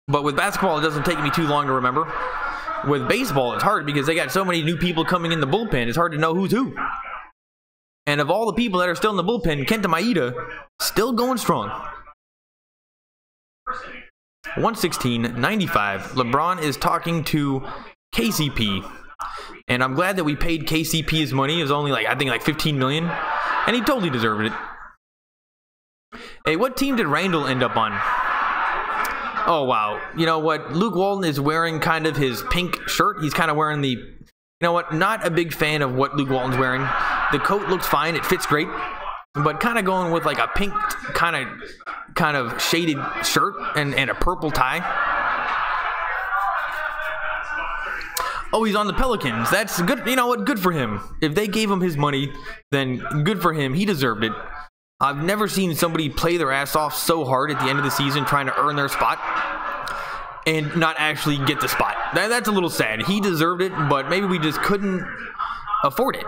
But with basketball, it doesn't take me too long to remember. With baseball, it's hard because they got so many new people coming in the bullpen. It's hard to know who's who. And of all the people that are still in the bullpen, Kenta Maeda still going strong. 116-95. LeBron is talking to KCP. And I'm glad that we paid KCP his money. It was only I think 15 million. And he totally deserved it. Hey, what team did Randall end up on? Oh, wow. You know what? Luke Walton is wearing kind of his pink shirt. He's kind of wearing the... You know what? Not a big fan of what Luke Walton's wearing. The coat looks fine. It fits great. But kind of going with like a pink kind of shaded shirt and a purple tie. Oh, he's on the Pelicans. That's good. You know what? Good for him. If they gave him his money, then good for him. He deserved it. I've never seen somebody play their ass off so hard at the end of the season trying to earn their spot and not actually get the spot. That's a little sad. He deserved it, but maybe we just couldn't afford it.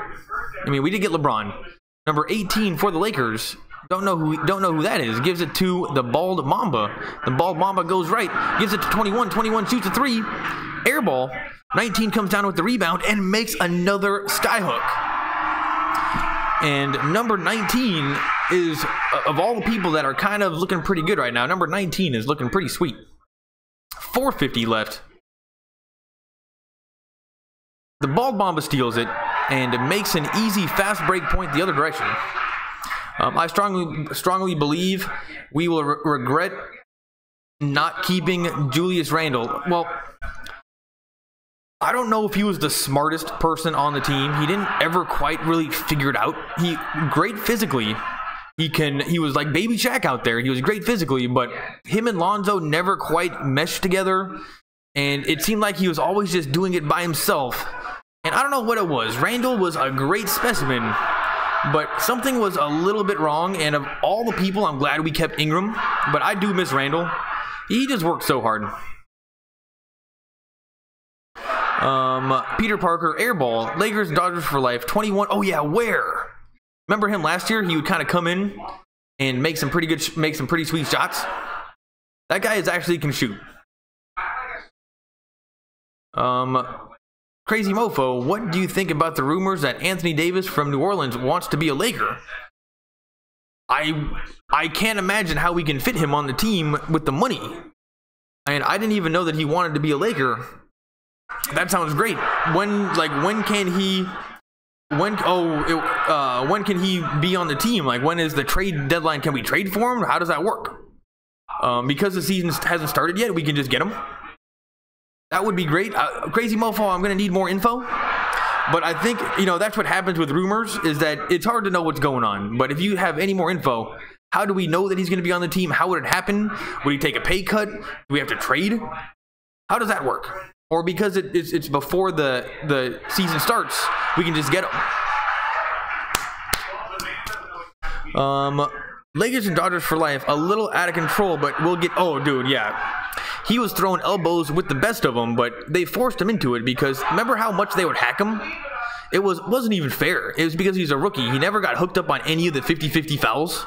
I mean, we did get LeBron. Number 18 for the Lakers. Don't know who that is. Gives it to the Bald Mamba. The Bald Mamba goes right. Gives it to 21. 21 shoots a 3. Air ball. 19 comes down with the rebound and makes another skyhook. And number 19 is, of all the people that are kind of looking pretty good right now, number 19 is looking pretty sweet. 4:50 left. The Bald Mamba steals it and makes an easy fast break point the other direction. I strongly believe we will regret not keeping Julius Randle. Well, I don't know if he was the smartest person on the team. He didn't ever quite really figure it out. He great physically. He was like Baby Shaq out there. He was great physically, but him and Lonzo never quite meshed together. And it seemed like he was always just doing it by himself. And I don't know what it was. Randle was a great specimen, but something was a little bit wrong. And of all the people, I'm glad we kept Ingram. But I do miss Randle. He just worked so hard. Peter Parker, airball. Lakers and Dodgers for life. 21. Oh yeah, where? Remember him last year? He would kind of come in and make some pretty sweet shots. That guy can shoot. Crazy Mofo, what do you think about the rumors that Anthony Davis from New Orleans wants to be a Laker? I can't imagine how we can fit him on the team with the money. And I didn't even know that he wanted to be a Laker. That sounds great. When can he be on the team? Like, when is the trade deadline? Can we trade for him? How does that work? Because the season hasn't started yet, we can just get him. That would be great. Crazy Mofo, I'm going to need more info. But I think, that's what happens with rumors, is that it's hard to know what's going on. But if you have any more info, how do we know that he's going to be on the team? How would it happen? Would he take a pay cut? Do we have to trade? How does that work? Or because it's before the season starts, we can just get him. Lakers and Dodgers for life. A little out of control, but we'll get... Oh, dude, yeah. He was throwing elbows with the best of them, but they forced him into it because remember how much they would hack him? It wasn't even fair. It was because he's a rookie. He never got hooked up on any of the 50-50 fouls.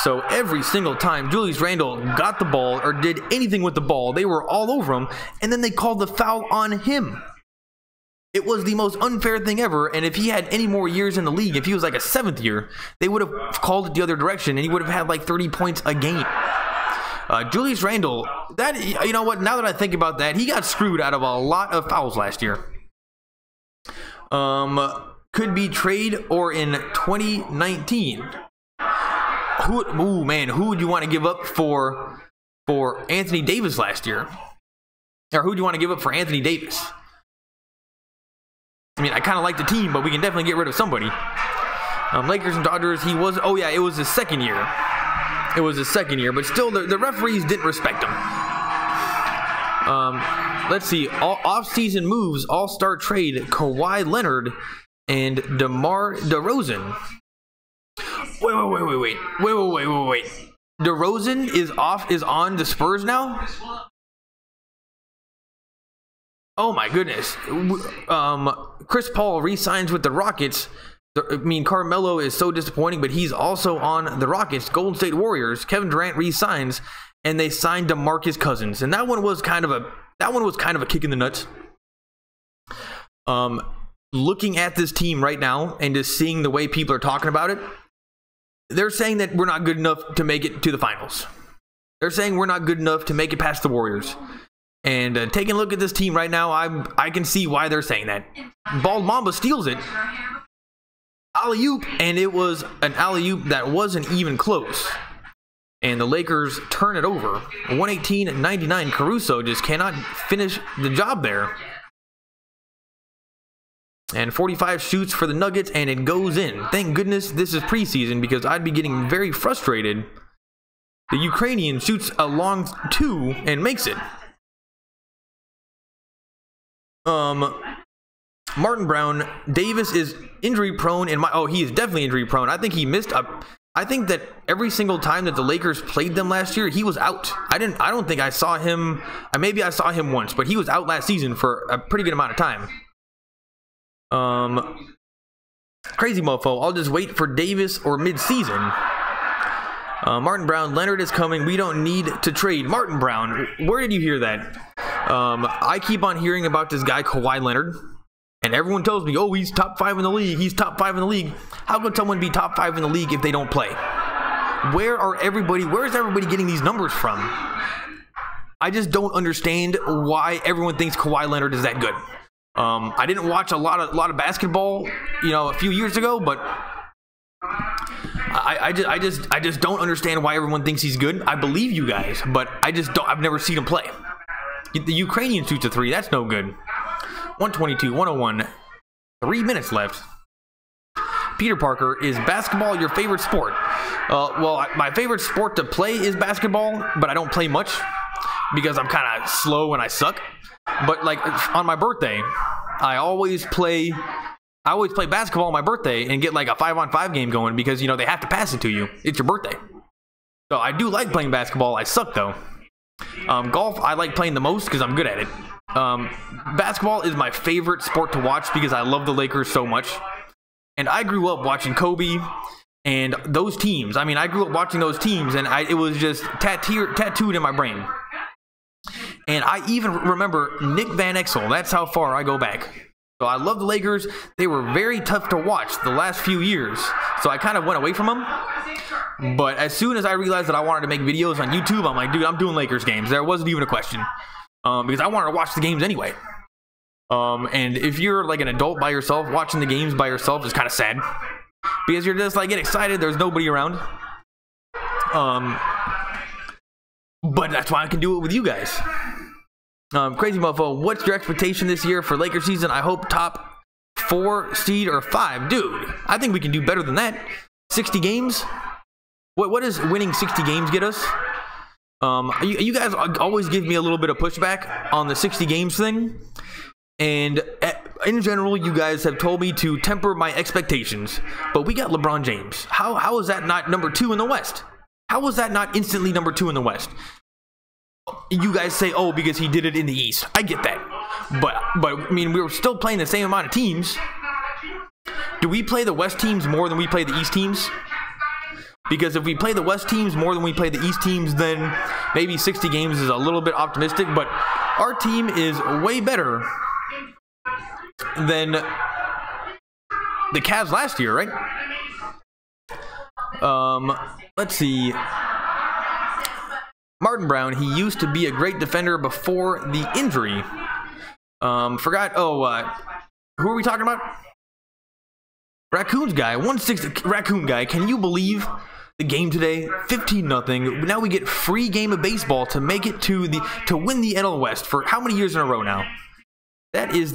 So every single time Julius Randle got the ball or did anything with the ball, they were all over him, and then they called the foul on him. It was the most unfair thing ever, and if he had any more years in the league, if he was like a 7th year, they would have called it the other direction, and he would have had like 30 points a game. Julius Randle, you know what, now that I think about that, he got screwed out of a lot of fouls last year. Could be trade or in 2019. Who would you want to give up for Anthony Davis last year? Or who do you want to give up for Anthony Davis? I mean, I kind of like the team, but we can definitely get rid of somebody. Lakers and Dodgers, it was his second year. It was his second year, but still, the referees didn't respect him. Let's see. All off-season moves, all-star trade, Kawhi Leonard and DeMar DeRozan. Wait. DeRozan is on the Spurs now? Oh my goodness. Chris Paul re-signs with the Rockets. I mean, Carmelo is so disappointing, but he's also on the Rockets. Golden State Warriors. Kevin Durant re-signs, and they signed DeMarcus Cousins, and that one was kind of a kick in the nuts. Looking at this team right now and just seeing the way people are talking about it, they're saying that we're not good enough to make it to the finals. They're saying we're not good enough to make it past the Warriors. And taking a look at this team right now, I can see why they're saying that. Bald Mamba steals it. Alley-oop, and it was an alley-oop that wasn't even close. And the Lakers turn it over. 118-99. Caruso just cannot finish the job there. And 45 shoots for the Nuggets, and it goes in. Thank goodness this is preseason, because I'd be getting very frustrated. The Ukrainian shoots a long 2 and makes it. Martin Brown, Davis is injury prone he is definitely injury prone. I think he missed I think that every single time that the Lakers played them last year, he was out. I don't think I saw him. Maybe I saw him once, but he was out last season for a pretty good amount of time. Crazy Mofo, I'll just wait for Davis or mid-season. Martin Brown, Leonard is coming. We don't need to trade. Martin Brown, where did you hear that? I keep on hearing about this guy, Kawhi Leonard. And everyone tells me, oh, he's top 5 in the league. He's top 5 in the league. How could someone be top 5 in the league if they don't play? Where is everybody getting these numbers from? I just don't understand why everyone thinks Kawhi Leonard is that good. I didn't watch a lot of basketball, a few years ago, but I just don't understand why everyone thinks he's good. I believe you guys, but I've never seen him play. The Ukrainian shoots a 3. That's no good. 122, 101. 3 minutes left. Peter Parker, is basketball your favorite sport? Well, my favorite sport to play is basketball, but I don't play much because I'm kind of slow and I suck. But like on my birthday, I always play basketball on my birthday and get like a 5-on-5 game going because they have to pass it to you. It's your birthday. So I do like playing basketball. I suck though. Golf I like playing the most because I'm good at it. Basketball is my favorite sport to watch because I love the Lakers so much. And I grew up watching Kobe and those teams. I mean, I grew up watching those teams, and it was just tattooed in my brain. And I even remember Nick Van Exel. That's how far I go back. So I love the Lakers. They were very tough to watch the last few years. So I kind of went away from them. But as soon as I realized that I wanted to make videos on YouTube, I'm like, dude, I'm doing Lakers games. There wasn't even a question. Because I wanted to watch the games anyway. And if you're like an adult by yourself, watching the games by yourself is kind of sad. Because you're just like get excited, there's nobody around. But that's why I can do it with you guys. Crazy mofo, what's your expectation this year for Lakers season? I hope top 4 seed or 5. Dude, I think we can do better than that. 60 games? What does winning 60 games get us? You guys always give me a little bit of pushback on the 60 games thing. And in general, you guys have told me to temper my expectations. But we got LeBron James. How is that not number 2 in the West? How was that not instantly number 2 in the West? You guys say, oh, because he did it in the East. I get that. But I mean, we were still playing the same amount of teams. Do we play the West teams more than we play the East teams? Because if we play the West teams more than we play the East teams, then maybe 60 games is a little bit optimistic. But our team is way better than the Cavs last year, right? Let's see. Martin Brown, he used to be a great defender before the injury. Forgot. Who are we talking about? Raccoons guy, 160. Raccoon guy, can you believe the game today? 15-0. Now we get free game of baseball to make it to win the NL West for how many years in a row now? That is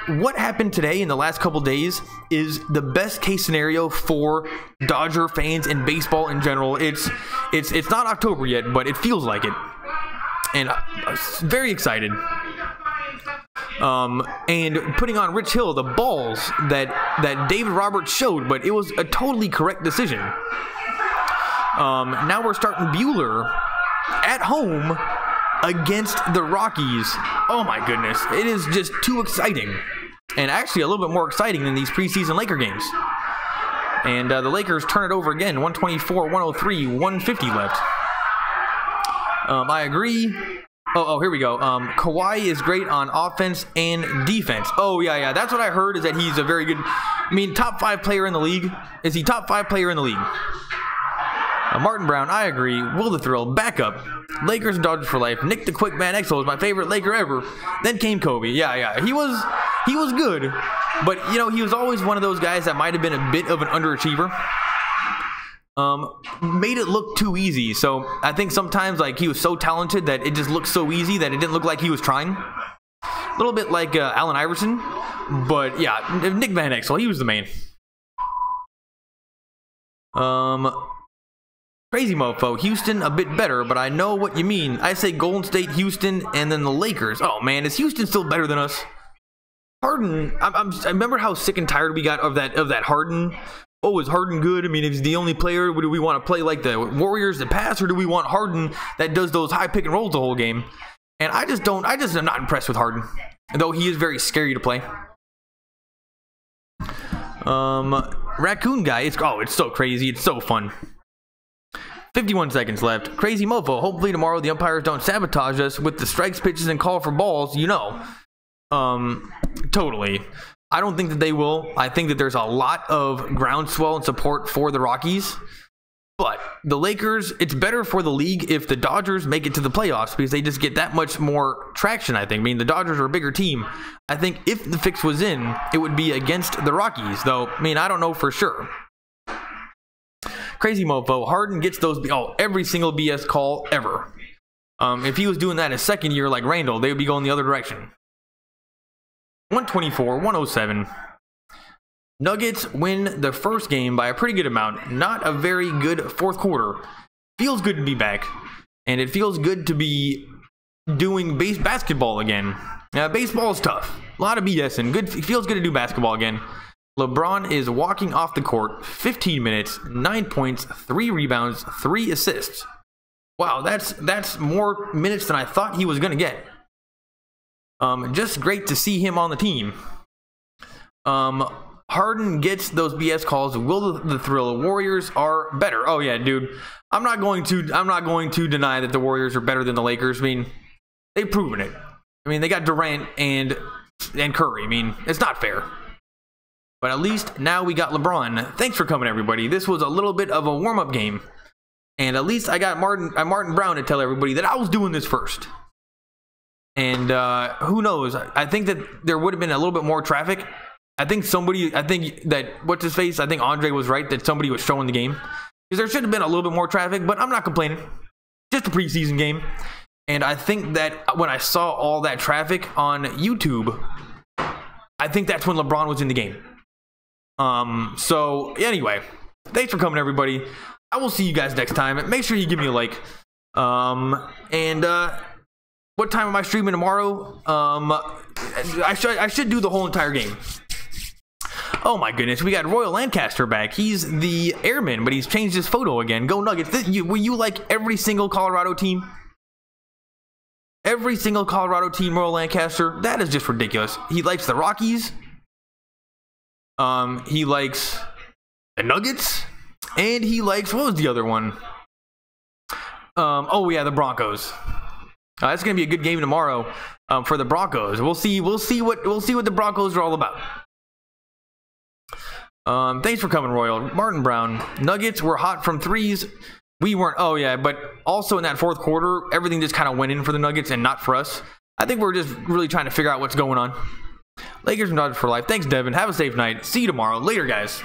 what happened today in the last couple days is the best case scenario for Dodger fans and baseball in general. It's not October yet, but it feels like it, and I'm very excited. And putting on Rich Hill, the balls that David Roberts showed, but it was a totally correct decision. Now we're starting Bueller at home against the Rockies. Oh my goodness, it is just too exciting, and actually a little bit more exciting than these preseason Laker games. And the Lakers turn it over again, 124-103, 150 left. I agree. Oh, here we go. Kawhi is great on offense and defense. Oh yeah, that's what I heard, is that he's a very good, top 5 player in the league. Is he top 5 player in the league? Martin Brown, I agree. Will the Thrill, backup. Lakers and Dodgers for life. Nick the Quick Man Exo is my favorite Laker ever. Then came Kobe. Yeah. He was good, but he was always one of those guys that might have been a bit of an underachiever. Made it look too easy. So I think sometimes he was so talented that it just looked so easy that it didn't look like he was trying. A little bit like Allen Iverson, but yeah, Nick Van Exel, he was the main. Crazy mofo, Houston a bit better, but I know what you mean. I say Golden State, Houston, and then the Lakers. Oh man, is Houston still better than us? Harden, I remember how sick and tired we got of that Harden. Oh, is Harden good? If he's the only player, do we want to play like the Warriors that pass, or do we want Harden that does those high pick and rolls the whole game? And I just am not impressed with Harden, though he is very scary to play. Raccoon guy, it's so crazy, it's so fun. 51 seconds left. Crazy mofo. Hopefully tomorrow the umpires don't sabotage us with the strikes, pitches, and call for balls. Totally. I don't think that they will. I think that there's a lot of groundswell and support for the Rockies. But the Lakers, it's better for the league if the Dodgers make it to the playoffs, because they just get that much more traction, I think. The Dodgers are a bigger team. I think if the fix was in, it would be against the Rockies, though, I don't know for sure. Crazy mofo, Harden gets those, every single BS call ever. If he was doing that his second year like Randall, they would be going the other direction. 124-107. Nuggets win the first game by a pretty good amount. Not a very good fourth quarter. Feels good to be back. And it feels good to be doing basketball again. Baseball is tough. A lot of BS, and it feels good to do basketball again. LeBron is walking off the court, 15 minutes, 9 points, 3 rebounds, 3 assists. Wow, that's more minutes than I thought he was going to get. Just great to see him on the team. Harden gets those BS calls. Will the thrill? Warriors are better. Oh yeah, dude. I'm not going to deny that the Warriors are better than the Lakers. I mean, they've proven it. I mean, they got Durant and Curry. I mean, it's not fair. But at least now we got LeBron. Thanks for coming, everybody. This was a little bit of a warm-up game. And at least I got Martin Brown to tell everybody that I was doing this first. And who knows? I think that there would have been a little bit more traffic. I think what's his face? I think Andre was right that somebody was showing the game. Because there should have been a little bit more traffic, but I'm not complaining. Just a preseason game. And I think that when I saw all that traffic on YouTube, I think that's when LeBron was in the game. So anyway, thanks for coming, everybody. I will see you guys next time. Make sure you give me a like. What time am I streaming tomorrow? I should do the whole entire game. Oh my goodness, we got Royal Lancaster back. He's the airman, but he's changed his photo again. Go Nuggets. Will you like every single Colorado team? Every single Colorado team, Royal Lancaster. That is just ridiculous. He likes the Rockies. He likes the Nuggets. And he likes, what was the other one? Oh yeah, the Broncos. That's gonna be a good game tomorrow for the Broncos. We'll see what the Broncos are all about. Thanks for coming, Royal. Martin Brown. Nuggets were hot from threes. We weren't. Oh yeah, but also in that fourth quarter, everything just kind of went in for the Nuggets and not for us. I think we're just really trying to figure out what's going on. Lakers and Dodgers for life. Thanks, Devin. Have a safe night. See you tomorrow. Later, guys.